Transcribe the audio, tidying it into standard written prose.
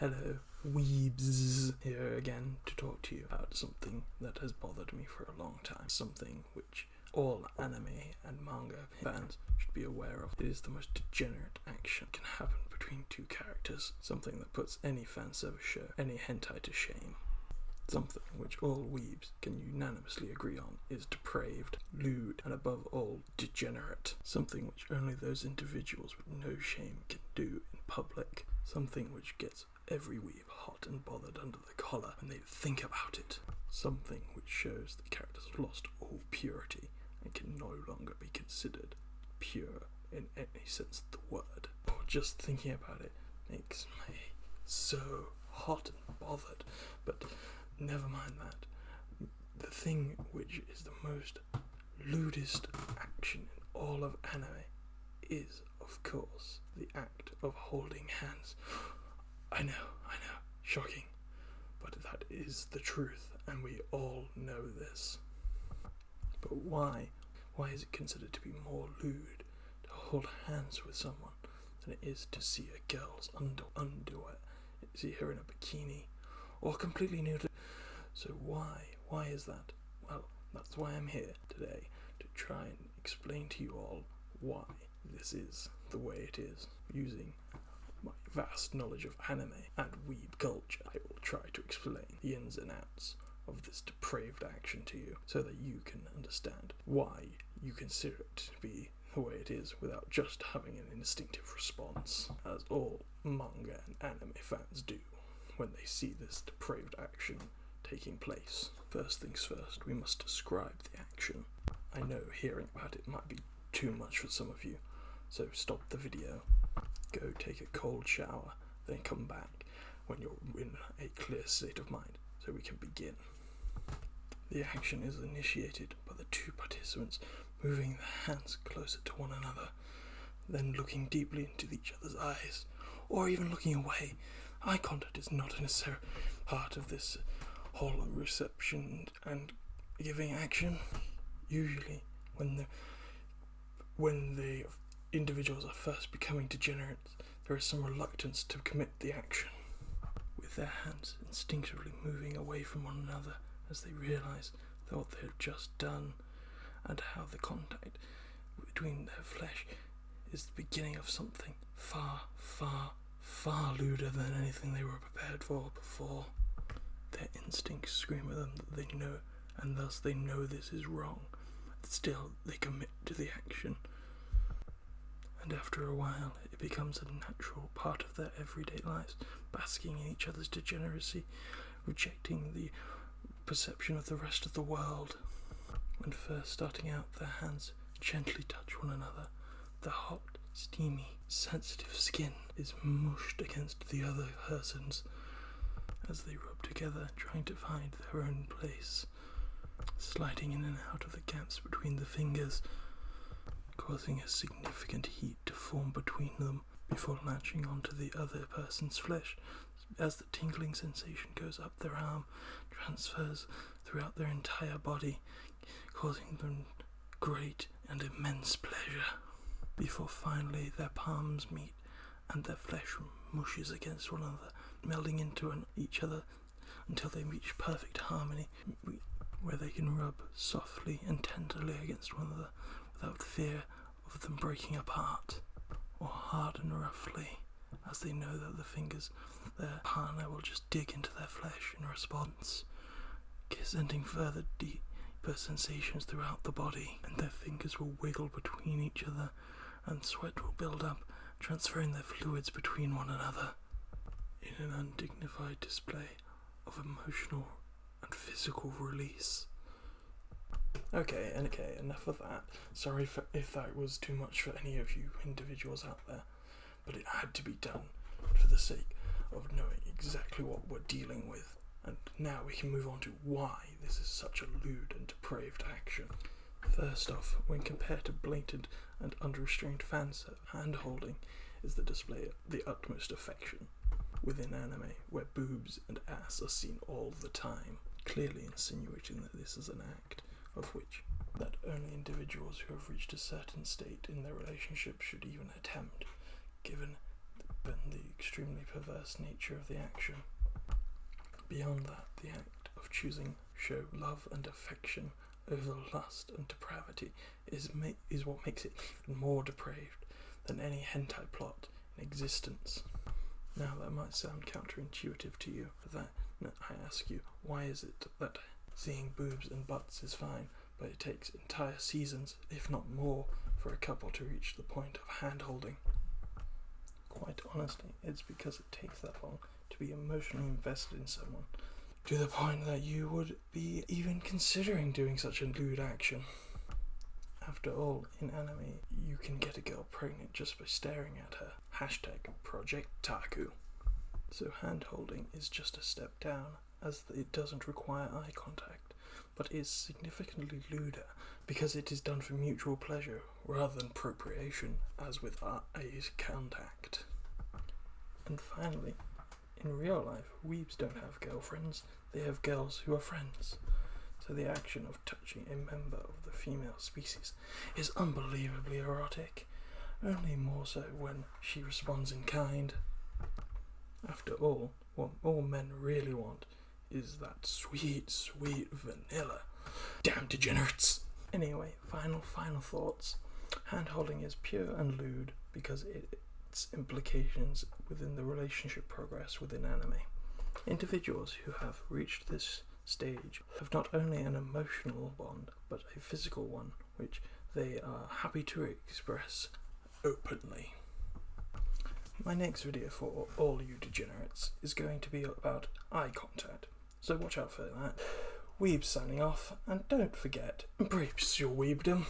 Hello, weebs, here again to talk to you about something that has bothered me for a long time. Something which all anime and manga fans should be aware of. It is the most degenerate action that can happen between two characters. Something that puts any fanservice show, any hentai to shame. Something which all weebs can unanimously agree on is depraved, lewd, and above all, degenerate. Something which only those individuals with no shame can do in public. Something which gets every weeb hot and bothered under the collar when they think about it. Something which shows the characters have lost all purity and can no longer be considered pure in any sense of the word. Or just thinking about it makes me so hot and bothered, but never mind that. The thing which is the most lewdest action in all of anime is, of course, the act of holding hands. I know, shocking, but that is the truth, and we all know this. But why is it considered to be more lewd to hold hands with someone than it is to see a girl's underwear, see her in a bikini, or completely nude? So why is that? Well, that's why I'm here today, to try and explain to you all why this is the way it is. Using my vast knowledge of anime and weeb culture, I will try to explain the ins and outs of this depraved action to you, so that you can understand why you consider it to be the way it is without just having an instinctive response, as all manga and anime fans do when they see this depraved action taking place. First things first, we must describe the action. I know hearing about it might be too much for some of you, so stop the video, go take a cold shower, then come back when you're in a clear state of mind so we can begin. The action is initiated by the two participants moving their hands closer to one another, then looking deeply into each other's eyes, or even looking away. Eye contact is not a necessary part of this whole reception and giving action. Usually when the individuals are first becoming degenerate, there is some reluctance to commit the action, with their hands instinctively moving away from one another as they realize what they have just done, and how the contact between their flesh is the beginning of something far, far, far lewder than anything they were prepared for before. Their instincts scream at them that they know, and thus they know this is wrong. Still, they commit to the action, and after a while it becomes a natural part of their everyday lives, basking in each other's degeneracy, rejecting the perception of the rest of the world. When first starting out, their hands gently touch one another. The hot, steamy, sensitive skin is mushed against the other person's as they rub together, trying to find their own place, sliding in and out of the gaps between the fingers, causing a significant heat to form between them before latching onto the other person's flesh. As the tingling sensation goes up their arm, transfers throughout their entire body, causing them great and immense pleasure, before finally their palms meet and their flesh mushes against one another, melding into each other until they reach perfect harmony, where they can rub softly and tenderly against one another without fear of them breaking apart, or harden roughly, as they know that the fingers of their partner will just dig into their flesh in response, sending further deeper sensations throughout the body, and their fingers will wiggle between each other, and sweat will build up, transferring their fluids between one another in an undignified display of emotional and physical release. Okay, enough of that. Sorry if that was too much for any of you individuals out there, but it had to be done for the sake of knowing exactly what we're dealing with. And now we can move on to why this is such a lewd and depraved action. First off, when compared to blatant and unrestrained hand-holding is the display of the utmost affection within anime, where boobs and ass are seen all the time, clearly insinuating that this is an act of which that only individuals who have reached a certain state in their relationship should even attempt, given and the extremely perverse nature of the action. Beyond that, the act of choosing show love and affection over lust and depravity is what makes it even more depraved than any hentai plot in existence. Now that might sound counterintuitive to you, but that I ask you, why is it that seeing boobs and butts is fine, but it takes entire seasons, if not more, for a couple to reach the point of hand-holding? Quite honestly, it's because it takes that long to be emotionally invested in someone, to the point that you would be even considering doing such a lewd action. After all, in anime, you can get a girl pregnant just by staring at her. #Project Taku. So hand-holding is just a step down, as it doesn't require eye contact, but is significantly lewder because it is done for mutual pleasure rather than procreation, as with eye contact. And finally, in real life, weebs don't have girlfriends, they have girls who are friends. So the action of touching a member of the female species is unbelievably erotic, only more so when she responds in kind. After all, what all men really want is that sweet, sweet vanilla. Damn degenerates! Anyway, final thoughts. Hand-holding is pure and lewd because its implications within the relationship progress within anime. Individuals who have reached this stage have not only an emotional bond, but a physical one, which they are happy to express openly. My next video for all you degenerates is going to be about eye contact, so watch out for that. Weebs signing off, and don't forget, embrace your weebdom.